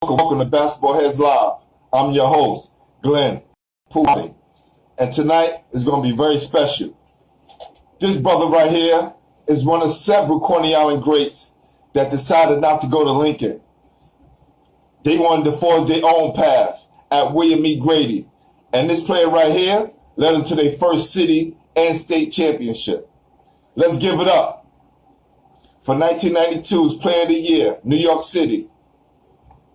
Welcome to Basketballheadzz Live. I'm your host, Glenn Pooley. And tonight is going to be very special. This brother right here is one of several Coney Island greats that decided not to go to Lincoln. They wanted to forge their own path at William E. Grady. And this player right here led them to their first city and state championship. Let's give it up for 1992's Player of the Year, New York City,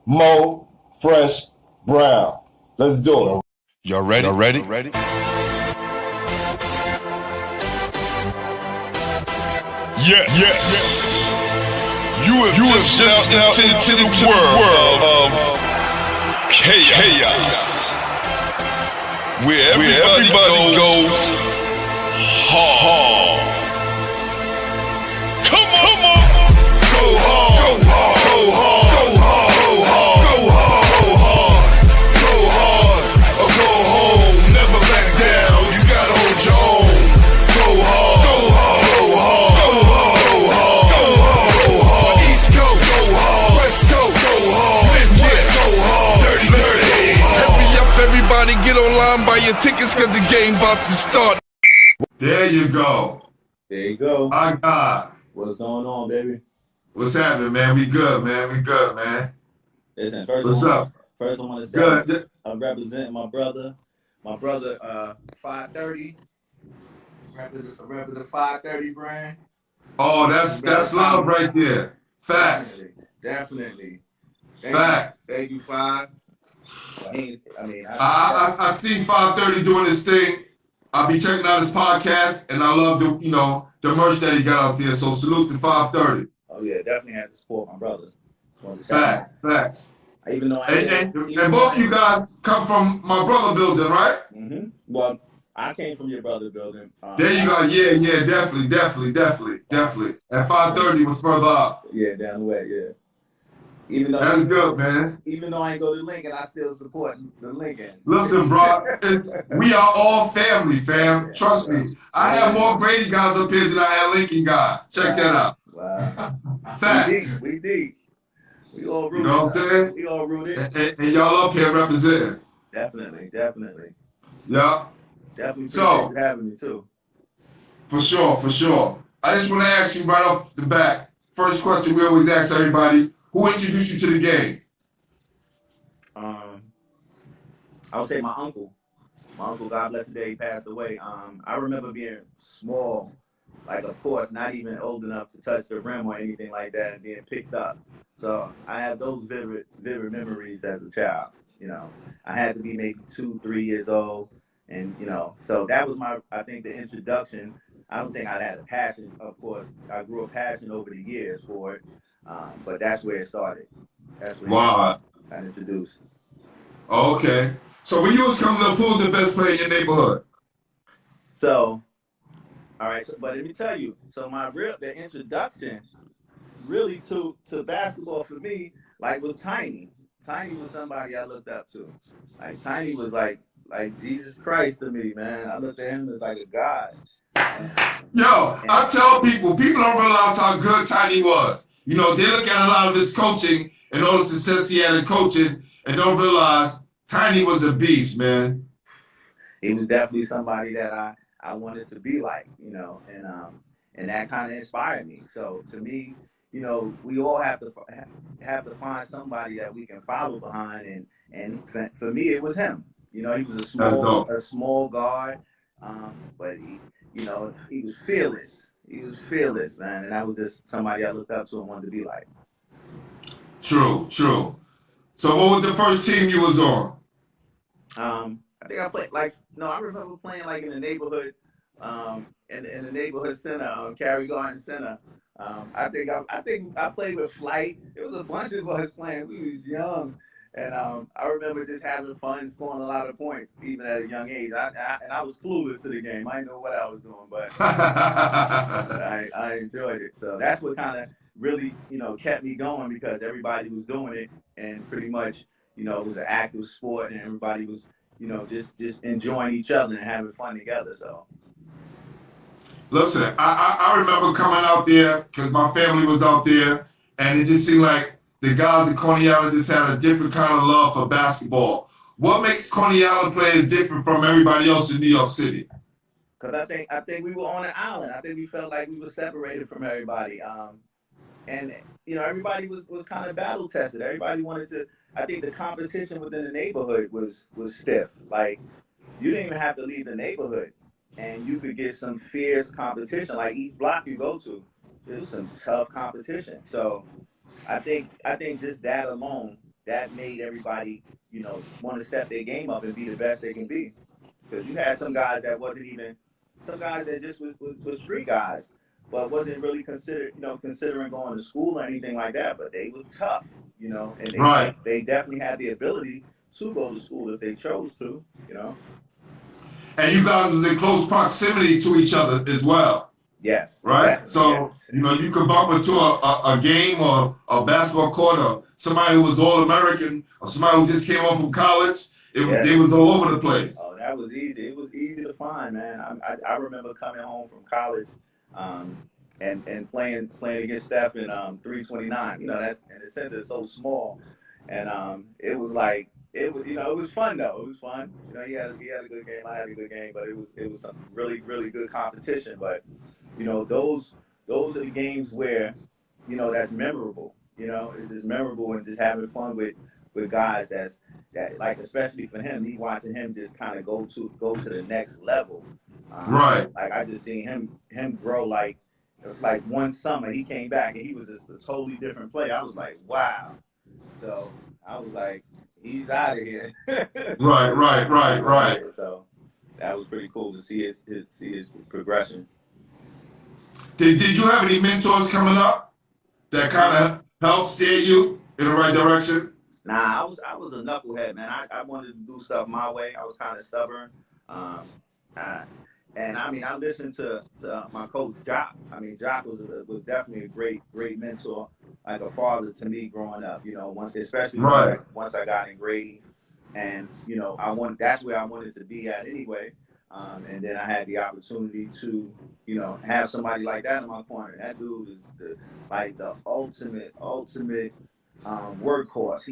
Mo Fresh Brown. Let's do it. Y'all ready? Y'all ready? Yeah. You have just stepped out into the world of chaos. Where everybody goes hard. Come on. Go hard. Go hard. Go hard. Go hard. Go hard. Go hard. Go hard. Or go home. Never back down. You gotta hold your own. Go hard. Go hard. Go hard. Go hard. Go hard. Go hard. Go hard. East Coast. Go hard. West Coast. Go hard. Midwest. Go hard. Dirty. Hurry up, everybody. Get online, buy your tickets, cause the game about to start. There you go. There you go. My God. What's going on, baby? What's happening, man? We good, man. Listen, first What's up? I want to say Good. I'm representing my brother. 530. Representing the 530 brand. Oh, that's love right there. Facts. Definitely. Fact. Thank you, 5. I seen 530 doing his thing. I'll be checking out his podcast, and I love the merch that he got out there. So salute to 530. Oh yeah, definitely had to support my brother. Facts. Even though And both you guys come from my brother building, right? Mm-hmm. Well, I came from your brother building. There you go. Yeah, definitely. And 530 was further up. Yeah, down the way. Yeah. Even though That's good, man. Even though I ain't go to Lincoln, I still support the Lincoln. Listen, bro, we are all family, fam. Trust me. I have more Grady guys up here than I have Lincoln guys. Check that out. Wow. Facts. We deep. We all rooted. You know what I'm saying? We all rooted. And y'all up here representing. Definitely. Yeah. Definitely appreciate So, you having me too. For sure. I just want to ask you right off the bat. First question we always ask everybody. Who introduced you to the game? I would say my uncle. My uncle, God bless the day, he passed away. I remember being small, like of course, not even old enough to touch the rim or anything like that, and being picked up. So I have those vivid memories as a child. I had to be maybe 2-3 years old, and so that was I think the introduction. I don't think I had a passion. Of course, I grew a passion over the years for it. But that's where it started. That's where I got introduced. Okay. So when you was coming up, who was the best player in your neighborhood? So, all right. But let me tell you. So the introduction really to basketball for me, was Tiny. Tiny was somebody I looked up to. Like Tiny was like Jesus Christ to me, man. I looked at him as like a god. I tell people don't realize how good Tiny was. They look at a lot of his coaching and all the success he had in coaching and don't realize Tiny was a beast, man. He was definitely somebody that I wanted to be like, and that kind of inspired me. So to me, we all have to find somebody that we can follow behind, and for me, it was him. He was a small guard, but he was fearless. He was fearless, man, and that was just somebody I looked up to and wanted to be like. True. So what was the first team you was on? I think I played I remember playing in the neighborhood, in the neighborhood center, Cary Garden Center. I think I played with Flight. There was a bunch of us playing. We was young, and I remember just having fun, scoring a lot of points, even at a young age. I was clueless to the game. I didn't know what I was doing, but I enjoyed it. So that's what kind of really, kept me going, because everybody was doing it, and pretty much, it was an active sport, and everybody was, just enjoying each other and having fun together. So. Listen, I remember coming out there because my family was out there, and it just seemed like the guys at Coney Island just had a different kind of love for basketball. What makes Coney Island players different from everybody else in New York City? Because I think we were on an island. I think we felt like we were separated from everybody. And everybody was kind of battle tested. Everybody wanted to. I think the competition within the neighborhood was stiff. Like you didn't even have to leave the neighborhood, and you could get some fierce competition. Like each block you go to, there was some tough competition. So I think just that alone, that made everybody want to step their game up and be the best they can be. Because you had some guys that wasn't even, some guys that just was street guys, but wasn't really considering going to school or anything like that. But they were tough, and Right. they definitely had the ability to go to school if they chose to. And you guys was in close proximity to each other as well, Yes. right? Definitely, So, yes. you could bump into a game or a basketball court or somebody who was All-American or somebody who just came home from college. Yes. They was all over the place. Oh, that was easy. It was easy to find, man. I remember coming home from college, and playing against Steph in 329. That's and the center is so small, and it was like it was fun though. It was fun. He had a good game. I had a good game, but it was some really really good competition. But those are the games where that's memorable. It's just memorable and just having fun with guys that like especially for him, me watching him just kind of go to the next level. Right. Like I just seen him grow. Like it's like one summer he came back and he was just a totally different player. I was like, wow. So I was like, he's out of here. Right. So that was pretty cool to see his progression. Did you have any mentors coming up that kind of helped steer you in the right direction? Nah, I was a knucklehead, man. I wanted to do stuff my way. I was kind of stubborn. And I mean, I listened to my coach, Jock. I mean, Jock was definitely a great mentor, like a father to me growing up. Especially once I got in Grady, and that's where I wanted to be at anyway. And then I had the opportunity to, have somebody like that in my corner. That dude is the ultimate workhorse.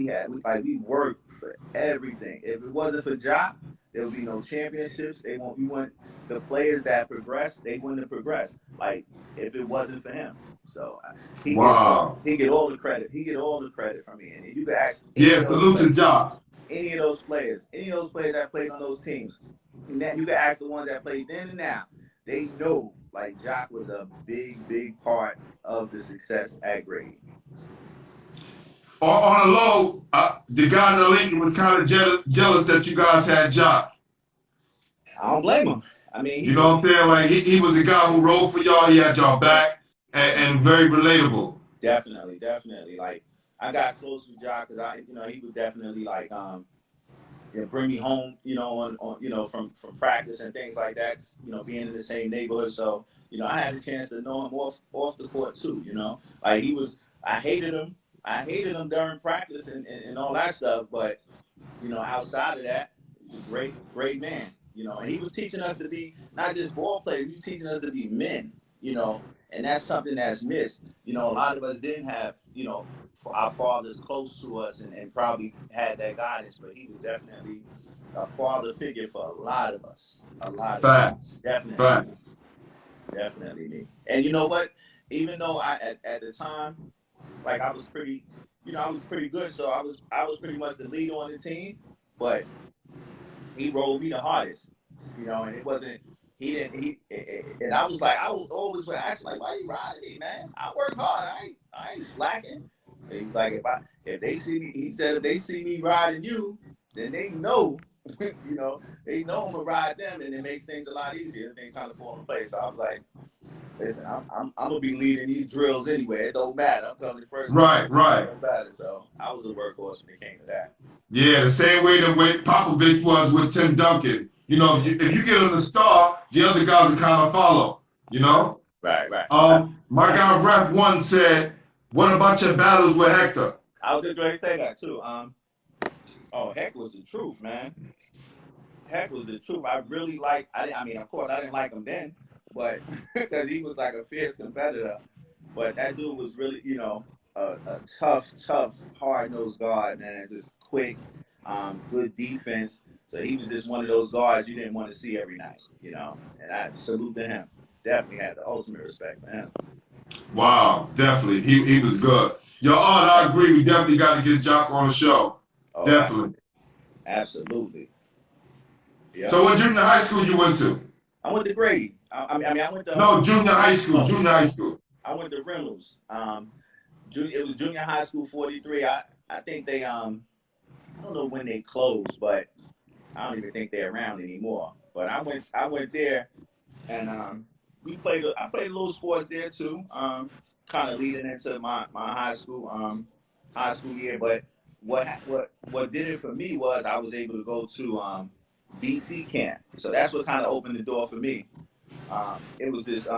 We worked for everything. If it wasn't for Jock, there would be no championships. We want the players that progress. They wouldn't have progressed. Like if it wasn't for him. So he get all the credit. He get all the credit from me. And you could ask. Yeah, salute to Jock. Any of those players that played on those teams, you could ask the ones that played then and now. They know like Jock was a big part of the success at Grady. On a low, the guys at Lincoln was kind of jealous that you guys had Jock. I don't blame him. I mean, you know what I'm saying? Like he was a guy who rode for y'all. He had y'all back and very relatable. Definitely. Like I got close with Jock because he would definitely like bring me home, on from practice and things like that. Being in the same neighborhood, so I had a chance to know him off the court too. Like I hated him. I hated him during practice and all that stuff, but outside of that, he was a great man. And he was teaching us to be not just ball players. He was teaching us to be men. And that's something that's missed. A lot of us didn't have our fathers close to us and probably had that guidance, but he was definitely a father figure for a lot of us. Facts. Definitely me. And you know what? Even though at the time, like I was pretty good, so I was pretty much the leader on the team, but he rolled me the hardest, and it wasn't. And I was always ask like, why you riding me, man? I work hard. I ain't slacking. And he's like, if they see me, he said, if they see me riding you, then they know, they know I'm gonna ride them, and it makes things a lot easier. Things kind of fall in place. So I was like, listen, I'm gonna be leading these drills anyway. It don't matter. I'm coming first. Right. It don't matter. So I was a workhorse when it came to that. Yeah, the same way that Popovich was with Tim Duncan. If you get on the star, the other guys will kind of follow. Right. My guy Ref One said, "What about your battles with Hector?" I was just going to say that too. Heck was the truth, man. Heck was the truth. I really liked. I mean, of course, I didn't like him then, but because he was like a fierce competitor. But that dude was really, a tough, hard-nosed guard, man, and just quick, good defense. So he was just one of those guards you didn't want to see every night, you know. And I salute to him. Definitely had the ultimate respect for him. Wow, definitely. He was good. Yo, I agree. We definitely got to get Jock on the show. Oh, Definitely. absolutely. Yeah. So what junior high school you went to? I went to Grady. I mean, I went to No, junior high school. Oh, Junior high school. I went to Reynolds. It was junior high school 43. I think they I don't know when they closed, but I don't even think they're around anymore. But I went there, and I played a little sports there too. Kind of leading into my high school year. But what did it for me was I was able to go to BC camp. So that's what kind of opened the door for me. It was this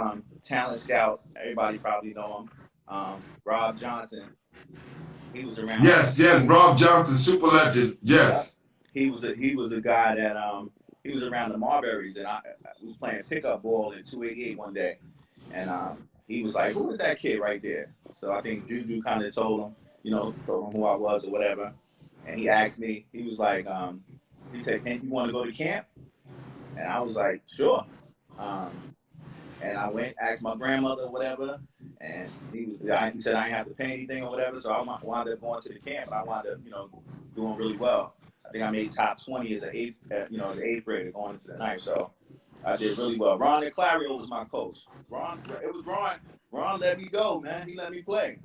talent scout. Everybody probably know him. Rob Johnson. He was around. Yes, Rob Johnson, super legend. Yes. He was a guy that he was around the Marburys, and I was playing pickup ball in 288 one day, and he was like, "Who is that kid right there?" So I think Juju kind of told him who I was or whatever, and he asked me. He was like, he said, "Can you want to go to camp?" And I was like, "Sure." And I went, asked my grandmother or whatever, and he said I didn't have to pay anything or whatever. So I wound up going to the camp, and I wound up, doing really well. I think I made top 20 as an eighth grader going into the ninth. So I did really well. Ron Clario was my coach. Ron let me go, man. He let me play.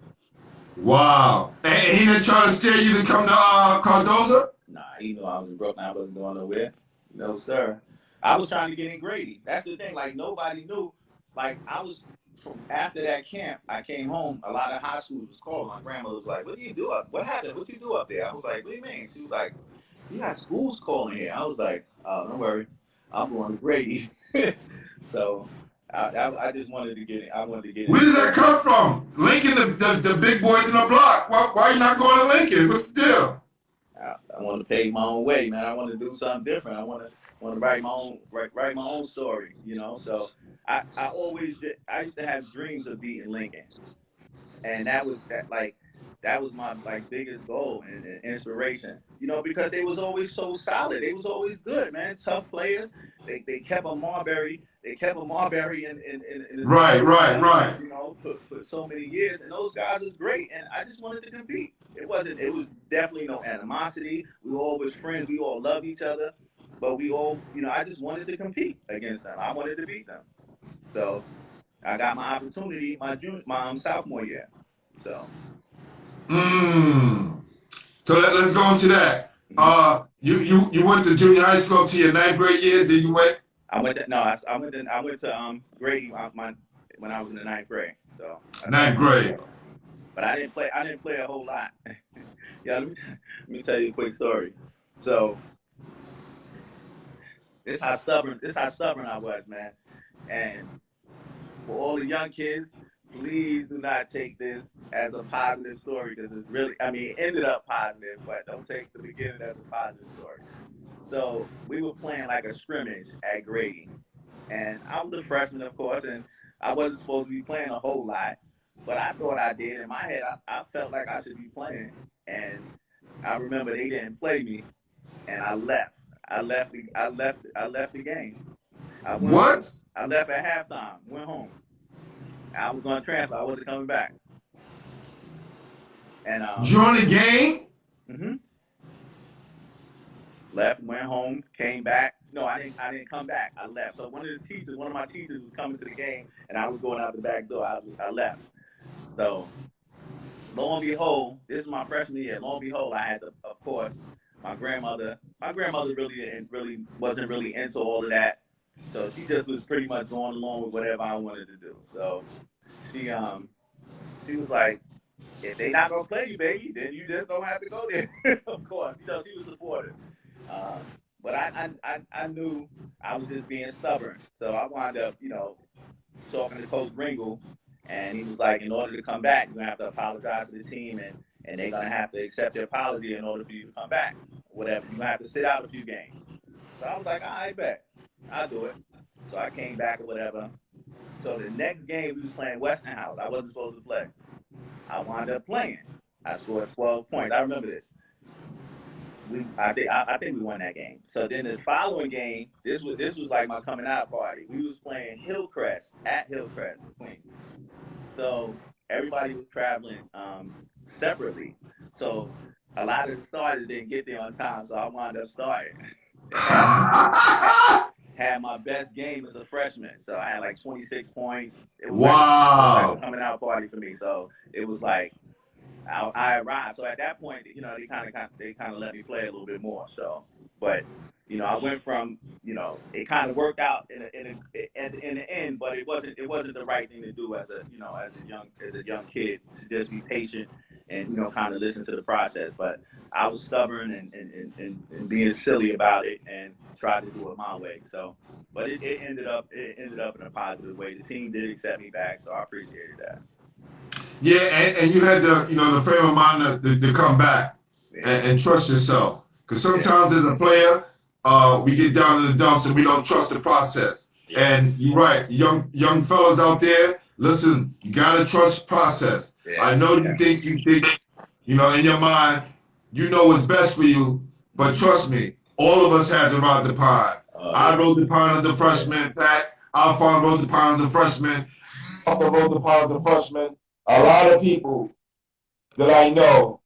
Wow. And he didn't try to steer you to come to Cardozo? Nah, he knew I was in Brooklyn. I wasn't going nowhere. No, sir. I was trying to get in Grady. That's the thing. Like, nobody knew. Like, after that camp, I came home. A lot of high schools was calling. My grandmother was like, "What do you do up? What happened? What you do up there?" I was like, "What do you mean?" She was like, "You got schools calling here." I was like, "Oh, don't worry. I'm going to Grady." So I just wanted to get in. I wanted to get in. Where did that come from? Lincoln, the big boys in the block. Why are you not going to Lincoln? What's the deal? I want to pay my own way, man. I want to do something different. I want to write my own story, So I used to have dreams of beating Lincoln, and that was my biggest goal and inspiration, because they was always so solid. They was always good, man. Tough players. They kept a Marbury. They kept a Marbury in right. For so many years, and those guys was great. And I just wanted to compete. It was definitely no animosity. We were always friends. We all loved each other, but we all, I just wanted to compete against them. I wanted to beat them. So I got my opportunity my sophomore year. So. So let's go into that. You went to junior high school up to your ninth grade year. Then you went. I went to Grady when I was in the ninth grade. So. Ninth grade. But I didn't play a whole lot. Yeah, let me tell you a quick story. So this how stubborn I was, man. And for all the young kids, please do not take this as a positive story, because it's really, it ended up positive, but don't take the beginning as a positive story. So we were playing like a scrimmage at Grady, and I was a freshman, of course, and I wasn't supposed to be playing a whole lot, but I thought I did. In my head, I felt like I should be playing, and I remember they didn't play me, and I left. I left the game. I left at halftime. Went home. I was going to transfer. I wasn't coming back. And during the game. Left, went home, came back. No, I didn't come back. I left. So one of my teachers was coming to the game, and I was going out the back door. I left. So lo and behold, this is my freshman year. Lo and behold, I had to, of course, my grandmother really wasn't really into all of that. So she just was pretty much going along with whatever I wanted to do. So she was like, "If they not gonna play you, baby, then you just don't have to go there." Of course, she was supportive. But I knew I was just being stubborn. So I wound up, talking to Coach Ringle, and he was like, "In order to come back, you're gonna have to apologize to the team, and they're gonna have to accept your apology in order for you to come back. Whatever, you're gonna have to sit out a few games." So I was like, "I bet I'll do it." So I came back or whatever. So the next game we was playing Westinghouse. I wasn't supposed to play. I wound up playing. I scored 12 points. I remember this. I think we won that game. So then the following game, this was like my coming out party. We was playing Hillcrest at Hillcrest in Queens. So everybody was traveling separately. So a lot of the starters didn't get there on time, so I wound up starting. And had my best game as a freshman. So I had like 26 points. It was like a coming out party for me. So it was like I arrived. So at that point, they kind of let me play a little bit more. So, but I went from it kind of worked out in the end, but it wasn't the right thing to do as a young kid, to just be patient and kind of listen to the process. But I was stubborn and being silly about it and tried to do it my way. So, but it ended up in a positive way. The team did accept me back, so I appreciated that. Yeah, and you had the frame of mind to come back and trust yourself. Because sometimes as a player, we get down to the dumps and we don't trust the process. Yeah. And you're right, young fellas out there, listen, you gotta trust process. Yeah. I know you think in your mind, you know what's best for you, but trust me, all of us had to ride the pond. I rode the pond as a freshman, Pat. Alphon rode the pond as a freshman. Arthur rode the pond as a freshman. A lot of people that I know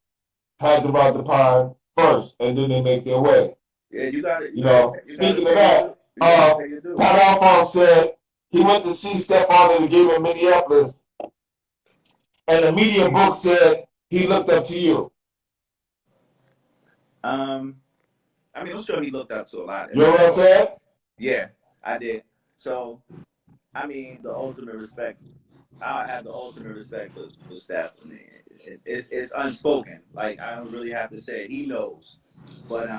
had to ride the pond first, and then they make their way. Yeah, you got it. Speaking of that, Pat Alphonse said he went to see Stephon in the game in Minneapolis, and the media book said he looked up to you. I mean, I'm sure he looked up to a lot. You know what I said? Yeah, I did. So, I mean, the ultimate respect. I have the ultimate respect for Steph. I mean, it's unspoken. Like, I don't really have to say it. He knows. But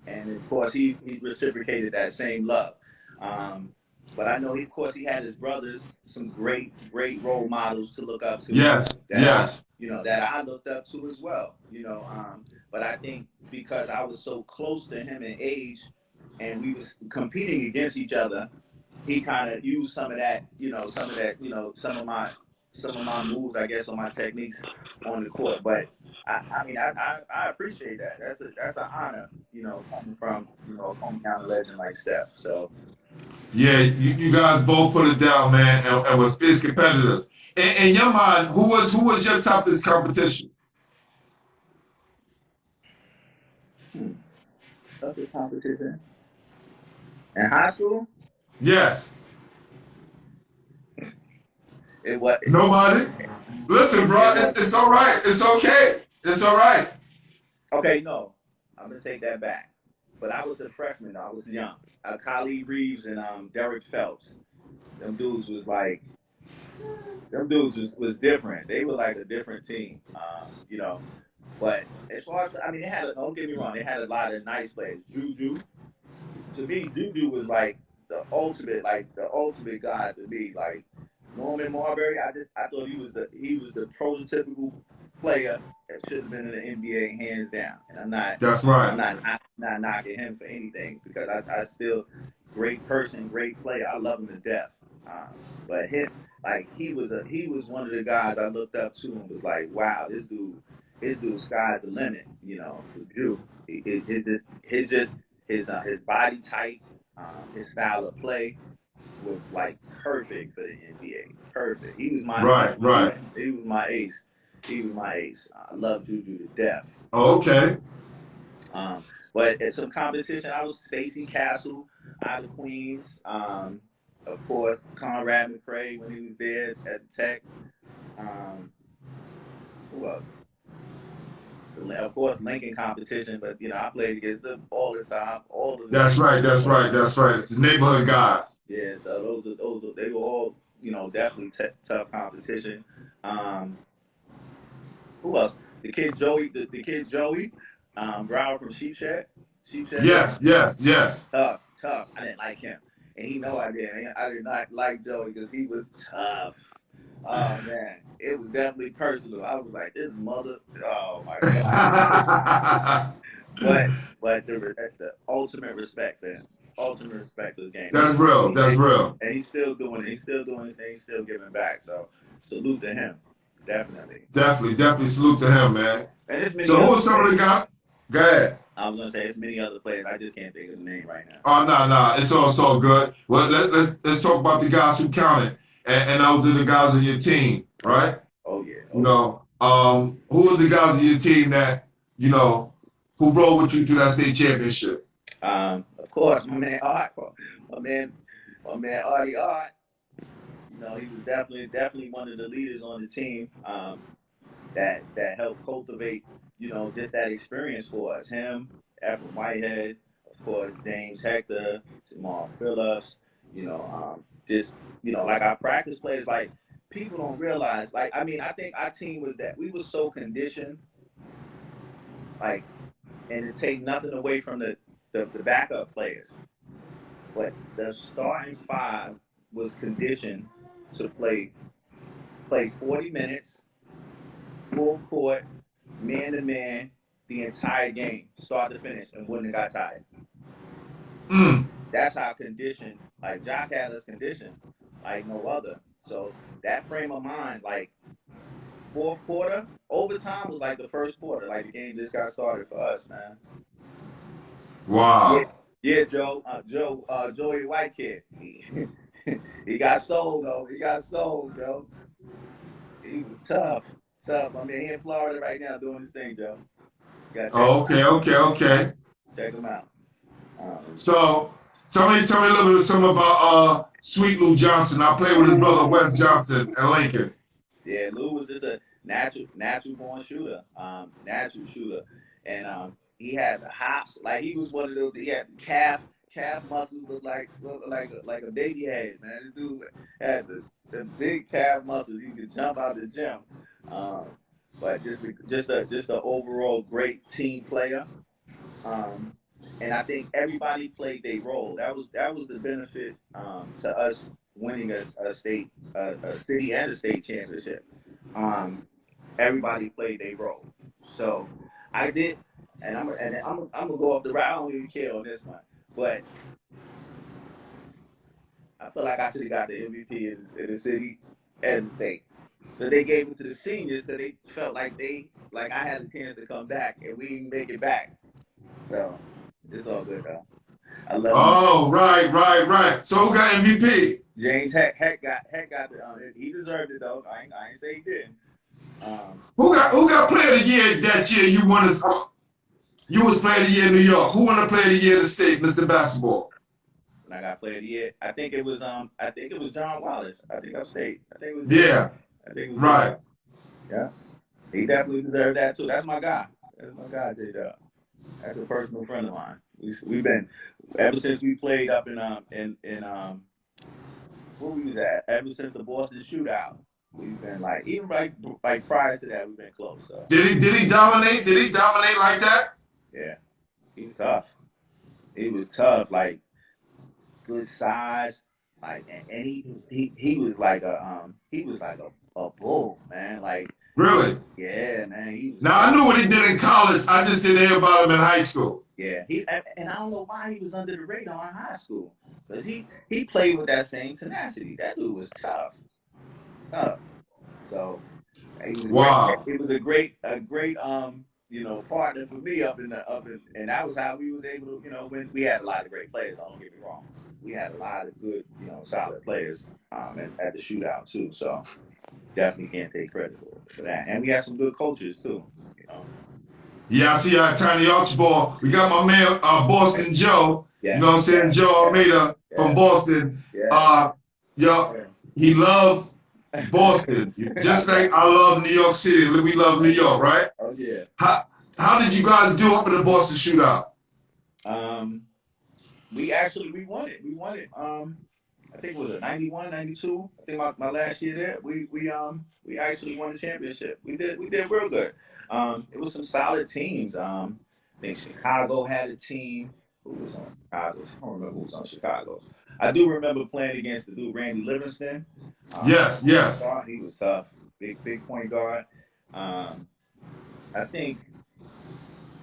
and of course he reciprocated that same love. But I know of course he had his brothers, some great role models to look up to. Yes. That I looked up to as well. But I think because I was so close to him in age, and we was competing against each other, he kind of used some of that, some of my moves, I guess, on my techniques on the court. But I mean, I appreciate that. That's an honor, coming from Coney Island legend like Steph. So. Yeah, you guys both put it down, man, and was fierce competitors. In your mind, who was your toughest competition? Toughest competition in high school? Yes. It was nobody. Listen, bro, it's all right. It's okay. It's all right. Okay, no, I'm gonna take that back. But I was a freshman. I was young. Khalid Reeves and Derek Phelps. Them dudes was different. They were like a different team, But as far as don't get me wrong, they had a lot of nice players. Juju, to me, Juju was like the ultimate guy to me. Like Norman Marbury, I thought he was the prototypical player that should have been in the NBA hands down. And I'm not. That's right. I'm not knocking him for anything because I still great person, great player. I love him to death. But he was one of the guys I looked up to and was like, wow, this dude's sky's the limit. For Drew, his body type, his style of play was like perfect for the NBA. Perfect. He was my right. He was my ace. I love Juju to death. Oh, okay. But at some competition, I was Stacey Castle out of Queens. Of course, Conrad McCray when he was there at Tech. Who else? Of course, Lincoln competition, but I played against them all the time. That's right. It's the neighborhood guys. Yeah, so they were all definitely tough competition. Who else? The kid Joey, Brown from Sheepshead. Yes. Tough. I didn't like him, and he know I did. I did not like Joey because he was tough. Oh man, it was definitely personal. I was like, this mother. Oh my god. but the ultimate respect, man. Ultimate respect for the game. That's real. And he's still doing it. He's still doing his thing. He's still giving back. So salute to him. Definitely. Definitely salute to him, man. And there's many So who other are some of the players. guys? Go ahead. I was gonna say there's many other players. I just can't think of the name right now. Oh no, it's all so good. Well, let's talk about the guys who counted, and those are the guys on your team, right? Oh yeah. You know, who are the guys on your team that who rode with you through that state championship? Of course, my man Art, my man Artie Art. You know, he was definitely one of the leaders on the team. That helped cultivate, just that experience for us. Him, Effrem Whitehead, of course, James Hector, Jamal Phillips. Just like our practice players, like people don't realize. Like, I mean, I think our team was that we were so conditioned, like, and to take nothing away from the backup players, but the starting five was conditioned to play 40 minutes, full court, man to man, the entire game, start to finish, and wouldn't have got tired. Mm. That's how conditioned, like Jock had us conditioned, like no other. So that frame of mind, like fourth quarter, overtime was like the first quarter, like the game just got started for us, man. Yeah, Wow. yeah, Joey Whitehead. He got sold though. He got sold, Joe. He was tough. I mean, he in Florida right now doing his thing, Joe. You gotta check him Oh, okay. check him out. So tell me a little bit something about Sweet Lou Johnson. I played with his brother Wes Johnson in Lincoln. Yeah, Lou was just a natural born shooter, natural shooter, and he had the hops. Like he was one of those. He had calf muscles look like a baby head. Man, the dude had the big calf muscles. He could jump out the gym. But just a overall great team player. Um, and I think everybody played their role. That was the benefit to us winning a city and a state championship. Um, Everybody played their role. So I did, and I'm gonna go off the route. I don't even care on this one, but I feel like I should have got the MVP in the city and the state. So they gave it to the seniors because they felt like I had a chance to come back, and we didn't make it back. So it's all good though. I love him. Oh, right. So who got MVP? James Heck got the he deserved it though. I ain't say he didn't. Who got player of the year that year? You was player of the year in New York. Who won the player of the year in the state, Mr. Basketball? When I got player of the year, I think it was John Wallace. I think upstate. I think it was Yeah, I think it was right. yeah. He definitely deserved that too. That's my guy. That's my guy, J Dub. That's a personal friend of mine. We've been ever since we played up in where we was at. Ever since the Boston shootout, we've been like even like prior to that, we've been close. So Did he dominate? Did he dominate like that? yeah, he was tough. He was tough. Like good size. Like and he was like a bull, man. Like Really? yeah, man. He was Now I tough. knew what he did in college. I just didn't hear about him in high school. Yeah, and I don't know why he was under the radar in high school, because he played with that same tenacity. That dude was tough. So he was a great. Wow. It was a great partner for me and that was how we was able to when we had a lot of great players. Don't get me wrong, we had a lot of good solid players at the shootout too. So definitely can't take credit for that. And we had some good coaches too. You know. Yeah, I see Tiny Archibald. We got my man Boston Joe. You Yeah. know what I'm saying? Joe Almeida from Yeah. Boston. Yeah. Yo, he loved Boston. Just like I love New York City. We love New York, right? Oh yeah. How did you guys do up in the Boston shootout? We won it. We won it. I think it was a 91, 92. I think my last year there, we actually won the championship. We did real good. It was some solid teams. I think Chicago had a team. Who was on Chicago? I don't remember who was on Chicago. I do remember playing against the dude Randy Livingston. Yes. He was tough. Big point guard. I think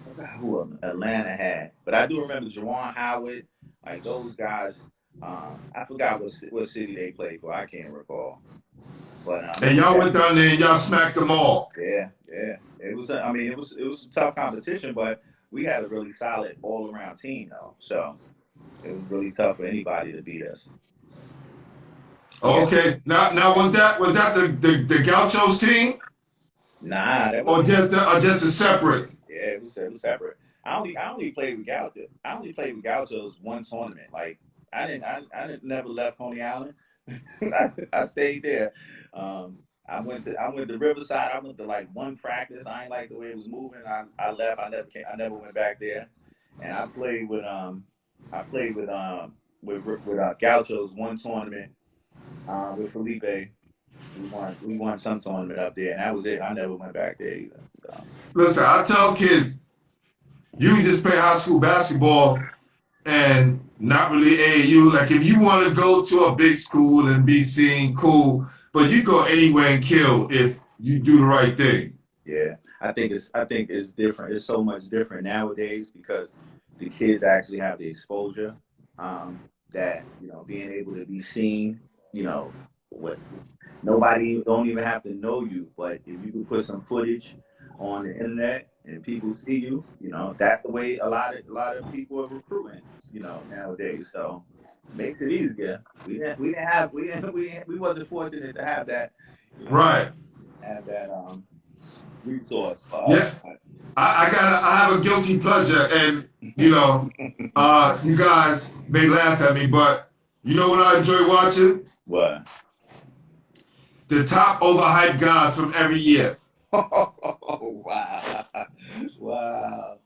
I forgot who Atlanta had, but I do remember Juwan Howard, like those guys. I forgot what city they played for. I can't recall. But And y'all went down there and y'all smacked them all. yeah. It was. I mean, it was a tough competition, but we had a really solid all around team though. So it was really tough for anybody to beat us. Okay. Now was that the Gauchos team? Nah, that Or was just a separate? yeah. It was separate. I only played with Gauchos. I only played with Gauchos one tournament. Like I didn't never left Coney Island. I stayed there. I went to Riverside. I went to like one practice. I ain't like the way it was moving. I left. I never went back there. And I played with Gauchos one tournament with Felipe. We won some tournament up there, and that was it. I never went back there either. So. Listen, I tell kids, you just play high school basketball and not really AAU. Like if you want to go to a big school and be seen, cool. But you go anywhere and kill if you do the right thing. Yeah, I think it's different. It's so much different nowadays because the kids actually have the exposure that being able to be seen. What nobody don't even have to know you, but if you can put some footage on the internet and people see you, that's the way a lot of people are recruiting. Nowadays, so makes it easier. We wasn't fortunate to have that. Right. Have that resource. Yeah. I have a guilty pleasure, and you guys may laugh at me, but you know what I enjoy watching? What? The top overhyped guys from every year. Oh, wow. Wow.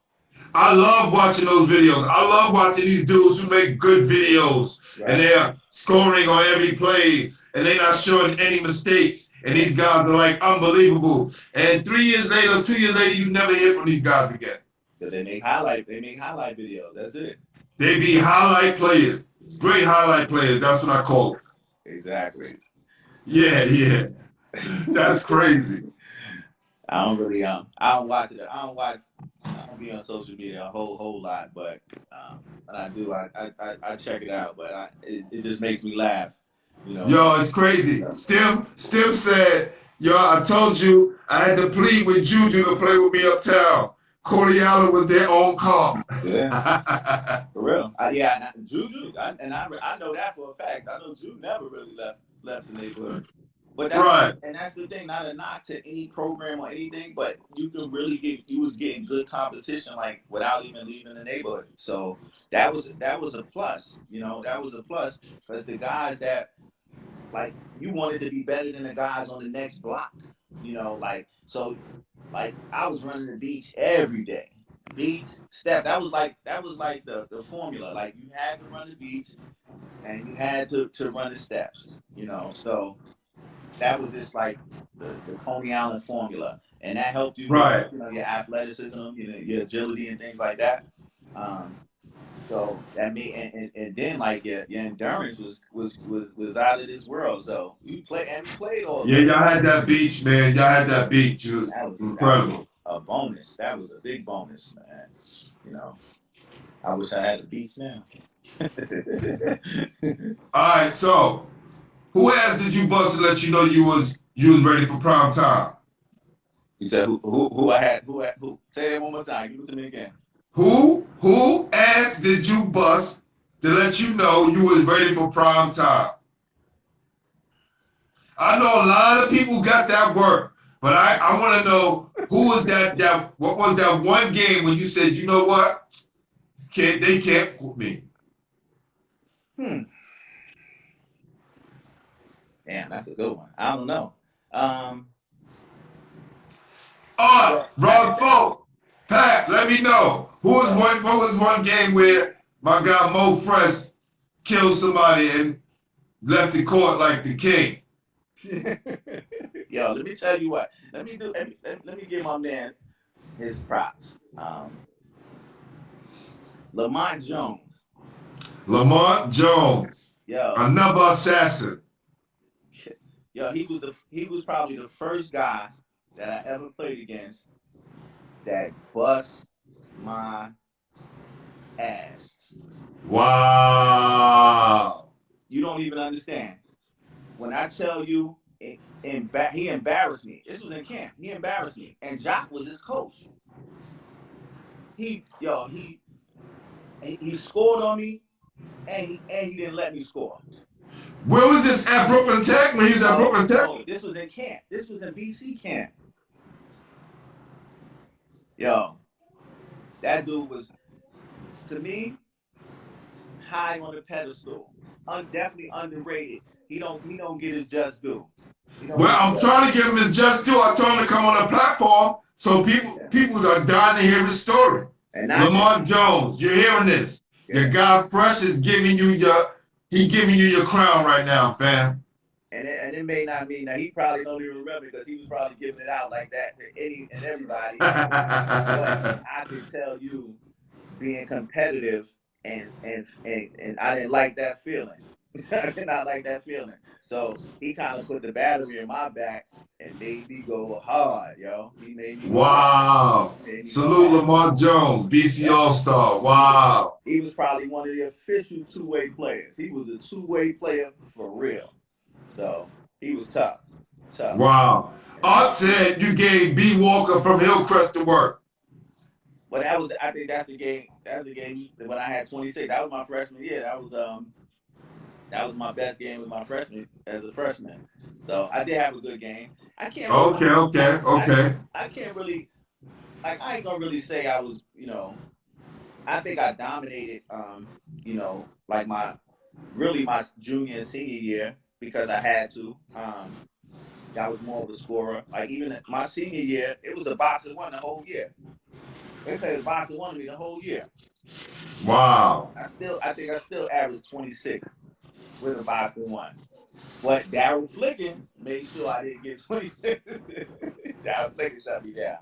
I love watching those videos. I love watching these dudes who make good videos, Right. and they're scoring on every play, and they're not showing any mistakes. And these guys are like unbelievable. And 3 years later, 2 years later, you never hear from these guys again. Because they make highlight videos. That's it. They be highlight players. It's great highlight players. That's what I call them. Exactly. Yeah. That's crazy. I don't really I don't watch it. I don't be on social media a whole lot, but when I do, I check it out. But it just makes me laugh. Yo, it's crazy. Stim said, yo, I told you I had to plead with Juju to play with me uptown. Coney Island was their own comp. Yeah. For real. Juju, I know that for a fact. I know Juju never really left the neighborhood. But that's the thing, not a knock to any program or anything, but you can really you was getting good competition like without even leaving the neighborhood. So that was a plus, that was a plus because the guys that like you wanted to be better than the guys on the next block, like I was running the beach every day. Beach, step. That was like the formula. Like you had to run the beach and you had to run the steps, so that was just like the Coney Island formula, and that helped you, right? Your athleticism, your agility and things like that. So that made and then like your endurance was out of this world. So we played all. Yeah, y'all had that beach, man. Y'all had that beach. It was incredible. That was a bonus. That was a big bonus, man. I wish I had the beach now. All right, so who ass did you bust to let you know you was ready for prime time? You said who I had who? Say it one more time. Give it to me again. Who ass did you bust to let you know you was ready for prime time? I know a lot of people got that work, but I want to know who was that what was that one game when you said, you know what? They can't quit me. Damn, that's a good one. I don't know. Rob Folk, Pat, let me know. What was one game where my guy Mo Fresh killed somebody and left the court like the king? Yo, let me tell you what. Let me give my man his props. Lamont Jones. Lamont Jones. Yo. Another assassin. Yo, he was probably the first guy that I ever played against that bust my ass. Wow. You don't even understand. When I tell you, he embarrassed me. This was in camp. He embarrassed me, and Jock was his coach. He scored on me, and he didn't let me score. Where was this at Brooklyn Tech? When he was at Brooklyn Tech? No, this was in camp. This was in BC camp. Yo, that dude was, to me, high on the pedestal. Definitely underrated. He don't get his just due. Well, I'm trying to give him his just due. I told him to come on the platform so people are dying to hear his story. And Lamar Jones, you're hearing this. Your guy Fresh is giving you your crown right now, fam. And it may not mean that he probably don't even remember because he was probably giving it out like that to any and everybody. But I can tell you, being competitive and I didn't like that feeling. I did not like that feeling. So he kind of put the battery in my back and made me go hard, yo. He made me go wow. Salute Lamar Jones, BC All-Star. Wow. He was probably one of the official two-way players. He was a two-way player for real. So he was tough. Wow. Art said you gave B. Walker from Hillcrest to work. Well, I think that's the game. That's the game when I had 26. That was my freshman year. That was my best game as a freshman. So I did have a good game. I can't. Okay. I can't really. Like, I ain't gonna really say I was. I think I dominated. Like my junior and senior year because I had to. I was more of a scorer. Like even my senior year, it was a boxing one the whole year. They played a boxing one to me the whole year. Wow. I think I still averaged 26 with a boxing one. But Darryl Flickin made sure I didn't get 26. Darryl Flickin shut me down.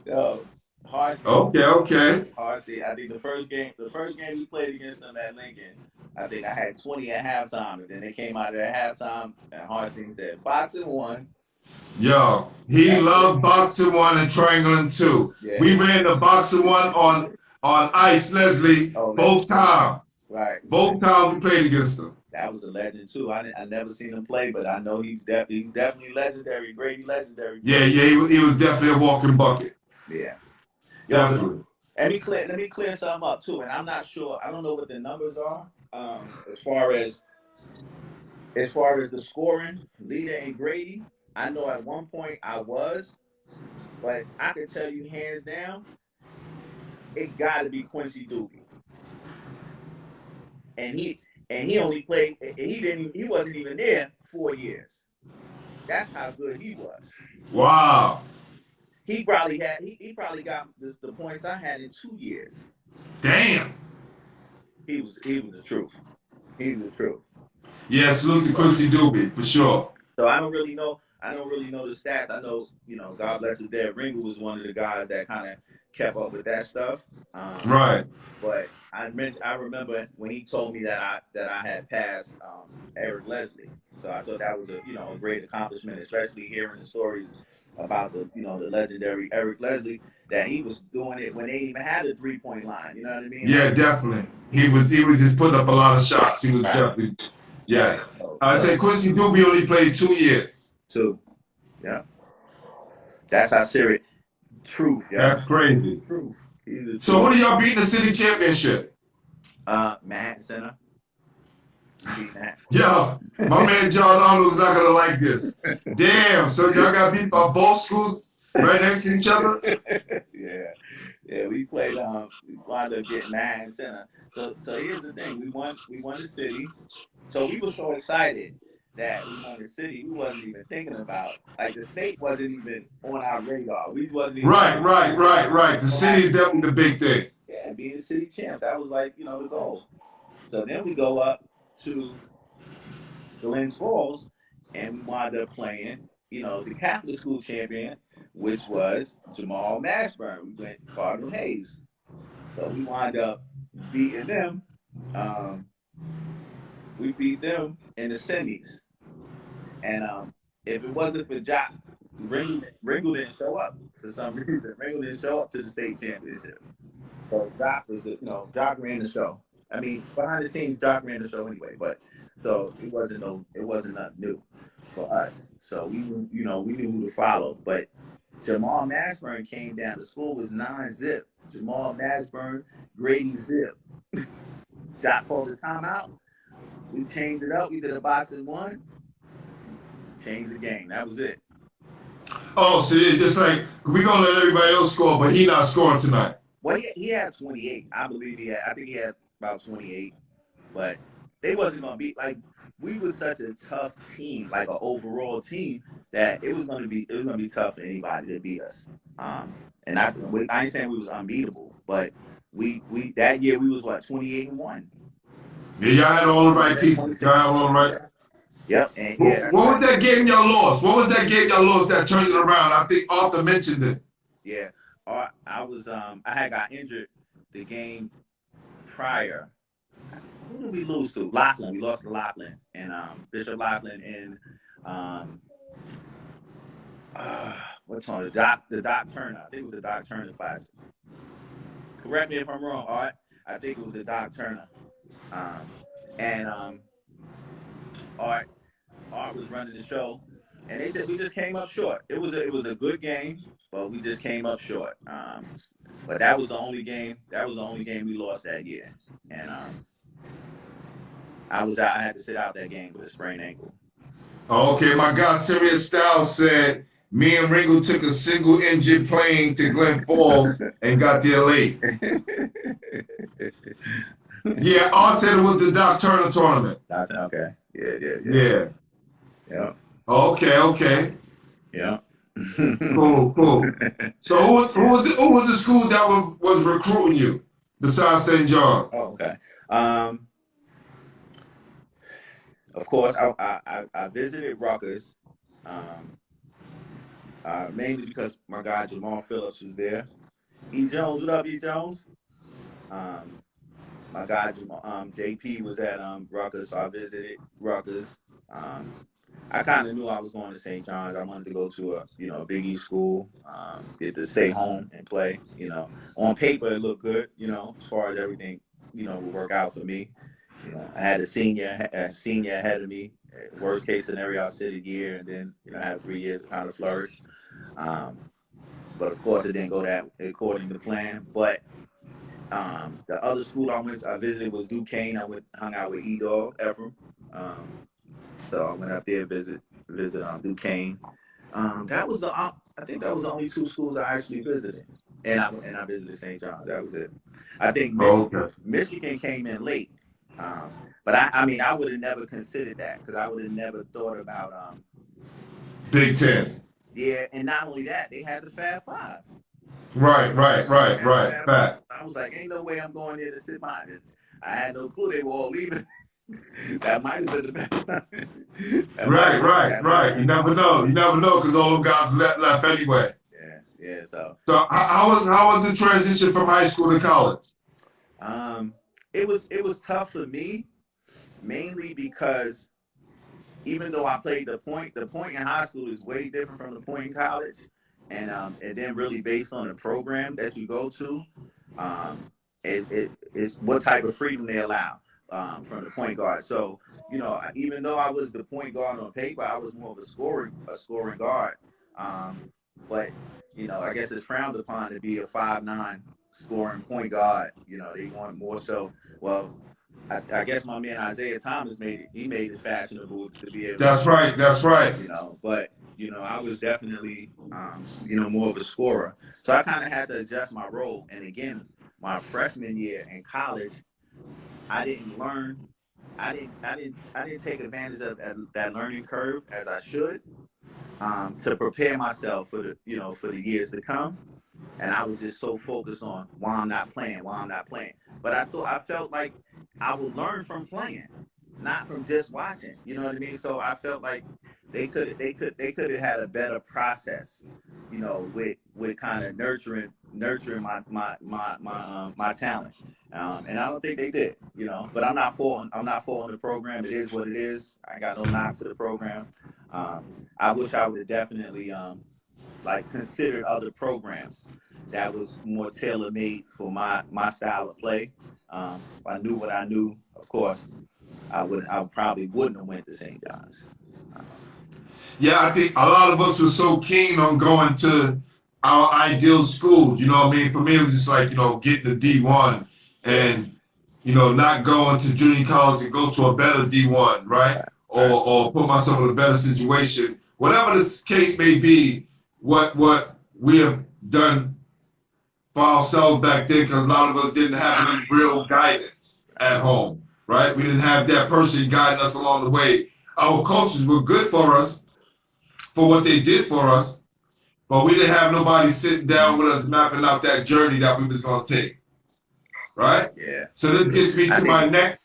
So Okay. Hardly. I think the first game we played against them at Lincoln, I think I had 20 at halftime, and then they came out at halftime, and Harding said, "Boxing one." Yo, he loved boxing one and triangling two. Yeah. We ran the boxing one on ice, Leslie, both times. Right. Both times we played against him. That was a legend too. I never seen him play, but I know he's definitely legendary. Grady legendary. Yeah, he was definitely a walking bucket. Yeah. Yo, definitely. Let me clear something up too, and I'm not sure. I don't know what the numbers are as far as the scoring leader in Grady. I know at one point I was, but I can tell you hands down, it got to be Quincy Doobie. And he only played. He wasn't even there 4 years. That's how good he was. Wow. He probably got the points I had in 2 years. Damn. He was the truth. He was the truth. Yeah, salute to Quincy Doobie for sure. So I don't really know the stats. I know, God bless his dad, Ringo was one of the guys that kind of kept up with that stuff. Right. But I remember when he told me that I had passed Eric Leslie. So I thought that was a great accomplishment, especially hearing the stories about the legendary Eric Leslie, that he was doing it when they even had a 3-point line. You know what I mean? Yeah, definitely. He was just putting up a lot of shots. He was definitely. Yeah. I say Quincy Doobie only played 2 years. 2. Yeah. That's how serious. Truth. Yeah. That's crazy. Truth. So who do y'all beat in the city championship? Manhattan Center. Yeah, my man John Arnold's not gonna like this. Damn, so y'all got beat by both schools right next to each other? Yeah, we played. We wound up getting Manhattan Center. So here's the thing: we won the city. So we were so excited that we won the city. We wasn't even thinking about, like, the state wasn't even on our radar. We wasn't even right. The city is definitely the big thing. Yeah, being the city champ, that was like the goal. So then we go up to Glens Falls, and we wound up playing, the Catholic school champion, which was Jamal Mashburn. We went Cardinal Hayes. So we wound up beating them. We beat them in the semis. And if it wasn't for Jock, Ringo didn't show up for some reason. Ringo didn't show up to the state championship. So Jock Jock ran the show. I mean, behind the scenes, Jock ran the show anyway, but so it wasn't nothing new. for us. So we knew, we knew who to follow. But Jamal Mashburn came down. The score was 9-zip. Jamal Mashburn, Grady zip. Jock called the timeout. We changed it up. We did a boxing one. Changed the game. That was it. Oh, so it's just like we gonna let everybody else score, but he not scoring tonight. Well, he had 28. I believe he had. I think he had about 28. But they wasn't gonna be like, we was such a tough team, like an overall team, that it was gonna be tough for anybody to beat us. And I ain't saying we was unbeatable, but we that year we was what, 28-1. Yeah, y'all had all the right people. Y'all had all the right. Yep. And What was that game y'all lost? What was that game y'all lost that turned it around? I think Arthur mentioned it. Yeah. I was I had got injured the game prior. Who did we lose to? Lachlan. We lost to Lachlan and Bishop Lachlan and what's on the Doc Turner. I think it was the Doc Turner Classic. Correct me if I'm wrong, Art. I think it was the Doc Turner. Art was running the show, and they said we just came up short. It was a good game, but we just came up short. But that was the only game. That was the only game we lost that year, and I was out. I had to sit out that game with a sprained ankle. Okay, my guy Serious Styles said me and Ringo took a single engine plane to Glen Falls and got there late. Yeah, Art said it was the Doc Turner tournament. Okay. Yeah. Yeah. Okay. Yeah. Cool. So who was the school that was recruiting you besides St. John? Oh, okay. Of course, I visited Rutgers, mainly because my guy Jamal Phillips was there. E. Jones, what up, E. Jones? My guy JP was at Rutgers, so I visited Rutgers. I kind of knew I was going to St. John's. I wanted to go to a Big East school, get to stay home and play. On paper it looked good. As far as everything, would work out for me. I had a senior ahead of me. Worst case scenario, I'll sit a year and then I have 3 years to kind of flourish. But of course, it didn't go that according to plan. But the other school I visited was Duquesne. I hung out with E-Dog, Effrem. So I went up there visit Duquesne. That was I think that was the only 2 schools I actually visited, and I visited St. John's. That was it. I think Michigan came in late, but I would have never considered that because I would have never thought about Big Ten. Yeah, and not only that, they had the Fab Five. Right. Fact. I was like, ain't no way I'm going there to sit behind it. I had no clue they were all leaving. That might have been the best. Right. You never know because all those guys left anyway. Yeah. So how was the transition from high school to college? It was tough for me, mainly because even though I played the point in high school is way different from the point in college, and then really based on the program that you go to, it's what type of freedom they allow. From the point guard. So, even though I was the point guard on paper, I was more of a scoring guard. But, I guess it's frowned upon to be a 5'9" scoring point guard. They want more so. Well, I guess my man Isaiah Thomas made it fashionable to be able. That's right. But I was definitely more of a scorer. So I kind of had to adjust my role. And again, my freshman year in college, I didn't learn. I didn't take advantage of that learning curve as I should to prepare myself for the years to come. And I was just so focused on why I'm not playing. But I felt like I would learn from playing, not from just watching. You know what I mean? So I felt like they could have had a better process, with kind of nurturing my talent. And I don't think they did, but I'm not faulting the program. It is what it is. I got no knocks to the program. I wish I would have definitely considered other programs that was more tailor-made for my style of play. If I knew what I knew, of course, I probably wouldn't have went to St. John's. Yeah, I think a lot of us were so keen on going to our ideal schools. You know what I mean? For me, it was just like, getting to D1 Yeah. and, not going to junior college and go to a better D1, right? Right. Right. Or put myself in a better situation. Whatever this case may be, what we have done for ourselves back then, because a lot of us didn't have any real guidance at home, right? We didn't have that person guiding us along the way. Our coaches were good for us for what they did for us, but we didn't have nobody sitting down with us mapping out that journey that we was going to take, right? Yeah. So this gets me I to my mean, next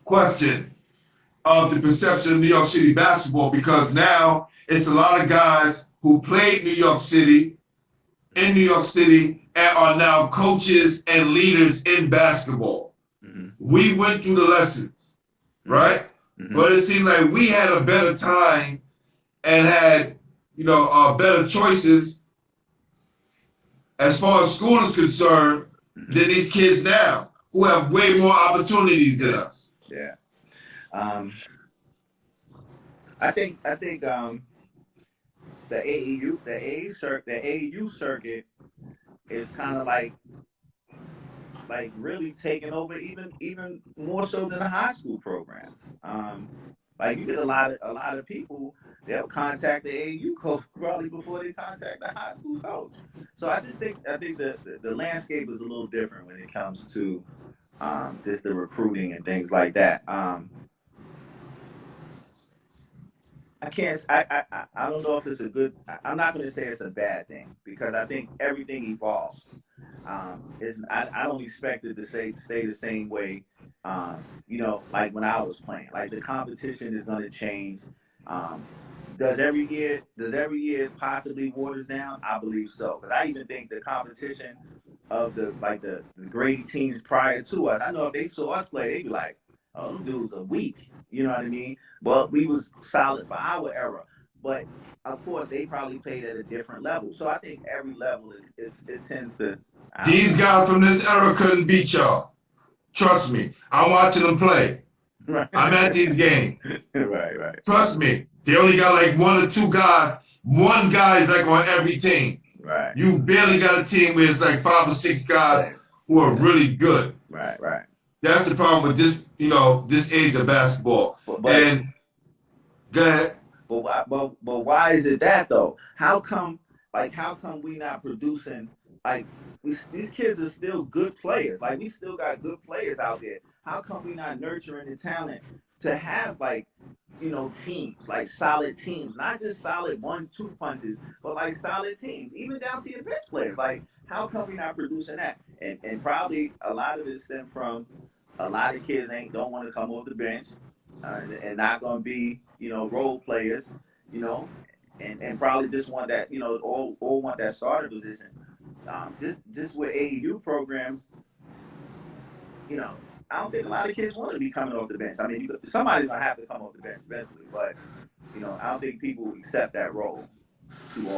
question of the perception of New York City basketball, because now it's a lot of guys who played New York City in New York City and are now coaches and leaders in basketball. We went through the lessons, right? But it seemed like we had a better time and had, better choices as far as school is concerned than these kids now, who have way more opportunities than us. Yeah. I think the AAU circuit is kind of like really taking over even more so than the high school programs. Like you get a lot of people, they'll contact the AAU coach probably before they contact the high school coach. So I think the landscape is a little different when it comes to just the recruiting and things like that. I don't know if it's a good. I'm not going to say it's a bad thing because I think everything evolves. I don't expect it to stay the same way. Like when I was playing, like the competition is going to change. Does every year possibly waters down? I believe so. Because I even think the competition of the Grady teams prior to us, I know if they saw us play, they'd be like, "Oh, them dudes are weak." You know what I mean? But we was solid for our era. But of course, they probably played at a different level. So I think every level it tends to. These guys from this era couldn't beat y'all. Trust me. I'm watching them play. Right. I'm at these games. Right. Trust me. They only got like one or two guys. One guy is like on every team. Right. You barely got a team where it's like 5 or 6 guys who are really good. Right. That's the problem with this, this age of basketball. And go ahead. But why is it that though? How come we not producing these kids are still good players. Like we still got good players out there. How come we not nurturing the talent to have teams, like solid teams, not just solid 1-2 punches, but like solid teams, even down to your bench players. Like how come we not producing that? And probably a lot of it stems from a lot of kids don't want to come off the bench and not going to be role players, and probably just want that all want that starter position. Just with AAU programs, I don't think a lot of kids want to be coming off the bench. I mean, somebody's gonna have to come off the bench eventually, but I don't think people accept that role too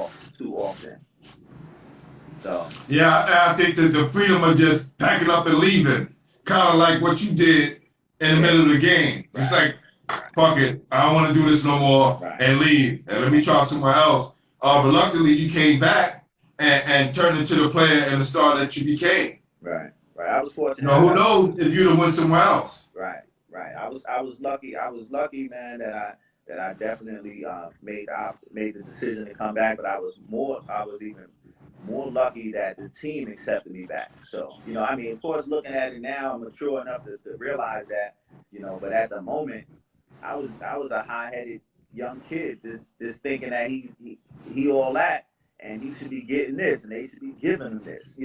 often. So yeah, I think that the freedom of just packing up and leaving, kind of like what you did in the middle of the game. Right. It's like, fuck it, I don't want to do this no more, and leave, and let me try somewhere else. Reluctantly, you came back and turned into the player and the star that you became. Right. I was fortunate. Who knows if you'd have went somewhere else? Right. I was lucky. I was lucky, man, that I definitely made the decision to come back. But I was even more lucky that the team accepted me back. So I mean, of course, looking at it now, I'm mature enough to realize that. But at the moment, I was a high-headed young kid, just thinking that he all that, and he should be getting this, and they should be giving him this.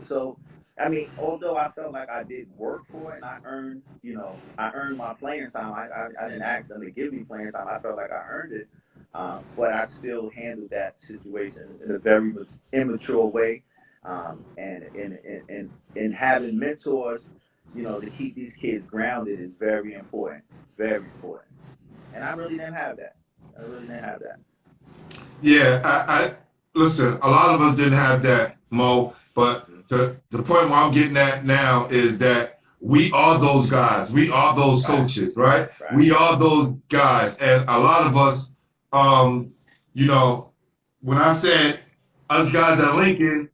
So. I mean, although I felt like I did work for it and I earned my playing time. I didn't ask them to give me playing time. I felt like I earned it. But I still handled that situation in a very immature way. And having mentors, to keep these kids grounded is very important. Very important. And I really didn't have that. Yeah, I listen, a lot of us didn't have that, Mo, but the point where I'm getting at now is that we are those guys. We are those coaches, right? We are those guys. And a lot of us you know, when I said us guys at Lincoln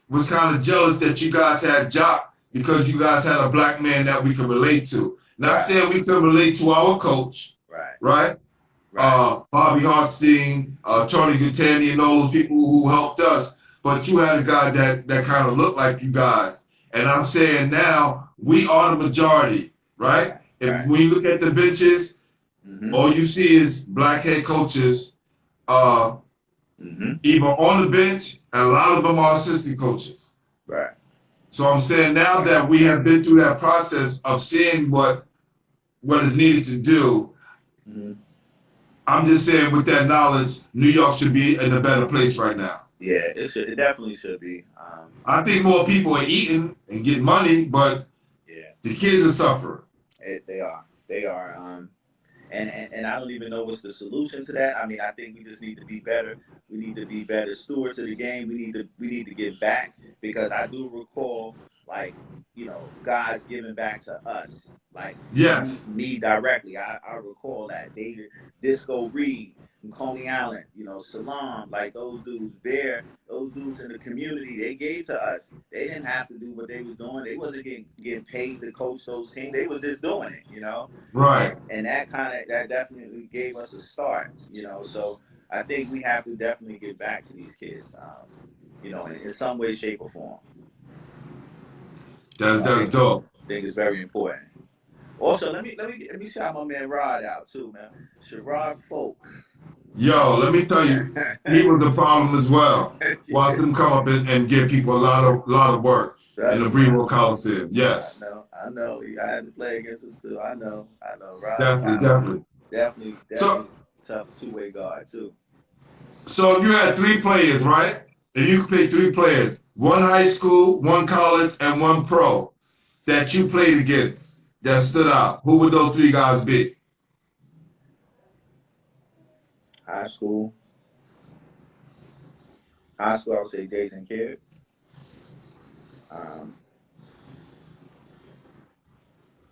was kind of jealous that you guys had Jock because you guys had a black man that we could relate to. Not saying we could relate to our coach, right? Bobby Hartstein, Tony Guttani, and all those people who helped us. But you had a guy that kind of looked like you guys. And I'm saying now we are the majority, right? If when you look at the benches, all you see is black head coaches, either on the bench, and a lot of them are assistant coaches. Right. So I'm saying now that we have been through that process of seeing what is needed to do, I'm just saying with that knowledge, New York should be in a better place right now. Yeah, it should. It definitely should be. I think more people are eating and getting money, but the kids are suffering. They are. They are. And I don't even know what's the solution to that. I mean, I think we just need to be better. We need to be better stewards of the game. We need to give back, because I do recall, like, guys giving back to us, like me directly. I recall that David Disco Reed from Coney Island, Salam, like those dudes, those dudes in the community, they gave to us. They didn't have to do what they was doing. They wasn't getting paid to coach those teams. They was just doing it, Right. And that definitely gave us a start, So I think we have to definitely get back to these kids, in some way, shape, or form. That's dope. I think it's very important. Also, let me shout my man Rod out too, man. Sherrod Folk. Yo, let me tell you, he was the problem as well. Watch him come up and give people a lot of work in the Brevo Coliseum. Yes. I know. I had to play against him too. I know. Rod, definitely. So, tough two-way guard too. So you had 3 players, right? And you could pick 3 players: 1 high school, 1 college, and 1 pro that you played against that stood out. Who would those 3 guys be? High school, I would say Jason Kidd.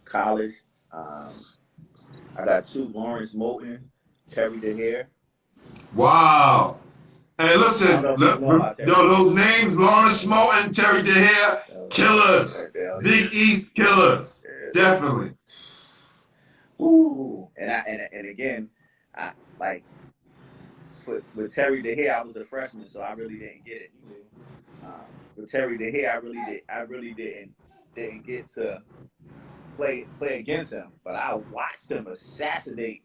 College, I got 2: Lawrence Moulton, Terry DeHare. Wow. Hey, listen, those names, Lawrence Moulton, Terry DeHare, killers. Big East killers. Definitely. Ooh. And again, I like with Terry DeHare, I was a freshman, so I really didn't get it. With Terry DeHare, I really didn't get to play against him, but I watched him assassinate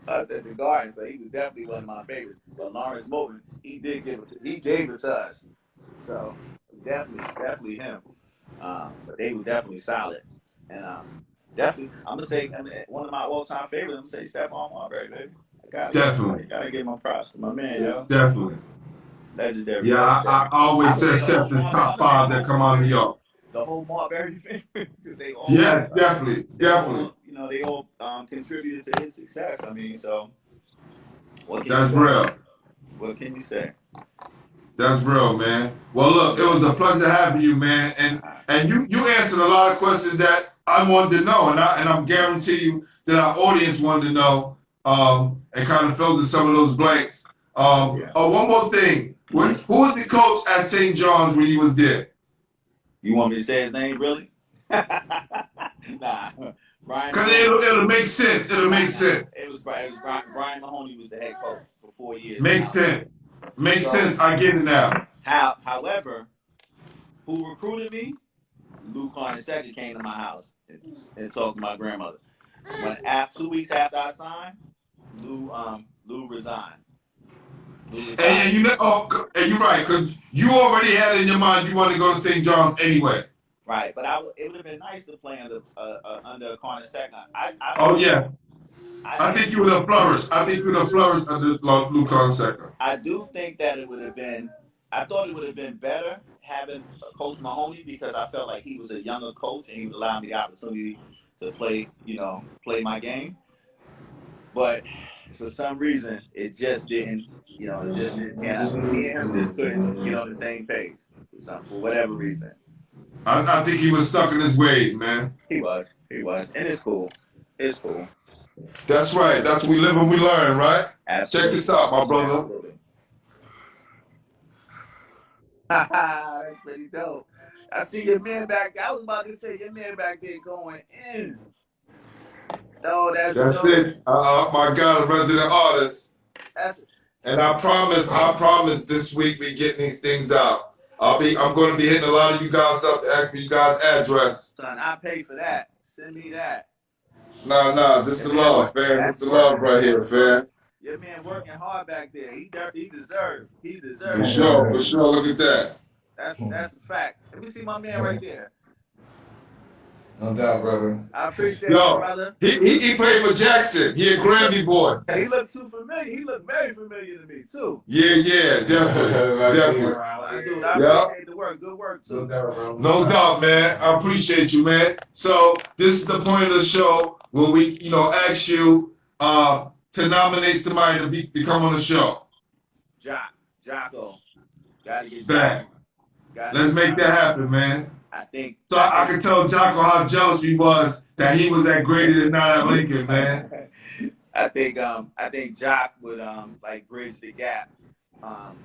us at the Garden, so he was definitely one of my favorites. But Lawrence Moulton, he gave it to us, so definitely him. But they were definitely solid, and definitely I'm gonna say one of my all-time favorites. I'm gonna say Stephon Marbury, baby. Gotta give my props to my man, yo. Definitely. Legendary. Yeah, I always said Steph in top 5 that come out of New York. The whole Marbury family, they all. Yeah, definitely. They all contributed to his success. I mean, so. That's real. What can you say? That's real, man. Well, look, it was a pleasure having you, man, and you answered a lot of questions that I wanted to know, and I'm guarantee you that our audience wanted to know, and kind of filled in some of those blanks. Oh, one more thing. Who was the coach at St. John's when you was there? You want me to say his name, really? Nah, Brian. Because it'll make sense. It'll make sense. It was Brian Mahoney was the head coach for 4 years. Makes sense. Makes sense. I get it now. However, who recruited me? Lou Klein II came to my house and talked to my grandmother. 2 weeks after I signed, Lou resigned. And you're right, because you already had it in your mind you wanted to go to St. John's anyway. Right, but it would have been nice to play under Coney Island. I think you would have flourished. Under Luke Coney. I do think that it would have been. I thought it would have been better having Coach Mahoney, because I felt like he was a younger coach and he would allow me the opportunity to play my game. But for some reason, it just didn't. Me and him just couldn't get on the same page for whatever reason. I think he was stuck in his ways, man. He was, and it's cool. That's right. That's what we live and we learn, right? Absolutely. Check this out, my brother. Absolutely. That's pretty dope. I see your man back. I was about to say your man back there going in. Oh, that's dope. It. My God, a resident artist. And I promise this week we getting these things out. I'm going to be hitting a lot of you guys up to ask for you guys' address. Son, I pay for that. Send me that. Nah, this is love, fam. This is love right here, fam. Your man working hard back there. He deserved. He deserved. For sure. Look at that. That's a fact. Let me see my man right there. No doubt, brother. I appreciate you, brother. He played for Jackson. He a Grammy boy. He looked too familiar. He looked very familiar to me too. Yeah, definitely. Dude, I appreciate the work. Good work too. No doubt, man. I appreciate you, man. So this is the point of the show where we, ask you to nominate somebody to come on the show. Jocko. Gotta get back. Let's make that happen, man. I think so. I can tell Jocko how jealous he was that he was at Grady and not at Lincoln, man. I think Jock would like bridge the gap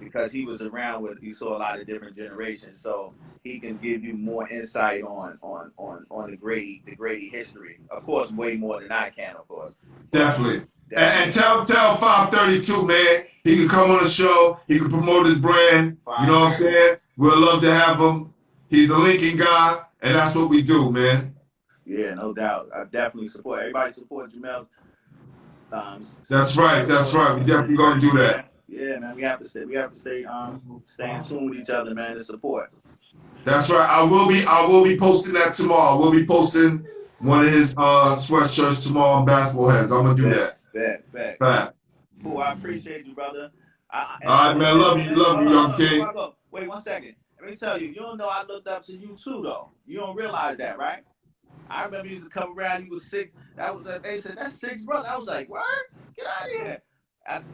because he was around he saw a lot of different generations, so he can give you more insight on the Grady history. Of course, way more than I can, of course. Definitely. And tell 532, man, he can come on the show. He can promote his brand. You know what I'm saying? We'd love to have him. He's a Lincoln guy, and that's what we do, man. Yeah, no doubt. I definitely support. Everybody support Jamel. That's right. We definitely gonna do that. Yeah, man. We have to stay in tune with each other, man, to support. That's right. I will be posting that tomorrow. We'll be posting one of his sweatshirts tomorrow on Basketballheadzz. I'm gonna do that. Bet. Cool. I appreciate you, brother. All right, man. Love you, young king. Wait 1 second. Let me tell you. You don't know I looked up to you too, though. You don't realize that, right? I remember you used to come around. You was 6. They said that's 6, brother. I was like, what? Get out of here.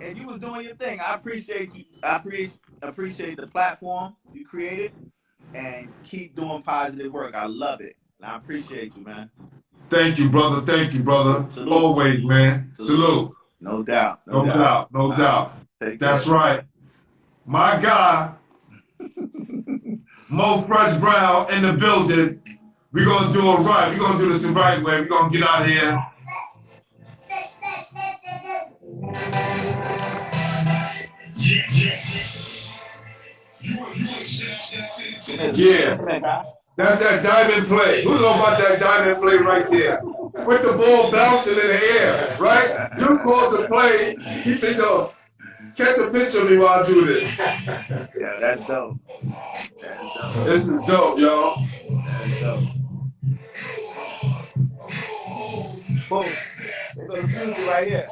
And you was doing your thing. I appreciate you. I appreciate the platform you created, and keep doing positive work. I love it, and I appreciate you, man. Thank you, brother. Salute. Always, man. Salute. No doubt. No doubt. That's right. My guy, Mo Fresh Brown in the building. We're going to do it right. We're going to do this the right way. We're going to get out of here. Yeah. That's that diamond play. Who know about that diamond play right there? With the ball bouncing in the air, right? Duke calls the play. He said, yo, catch a picture of me while I do this. Yeah, that's dope. This is dope, y'all. That's dope. Boom. They're going to fuse it right here.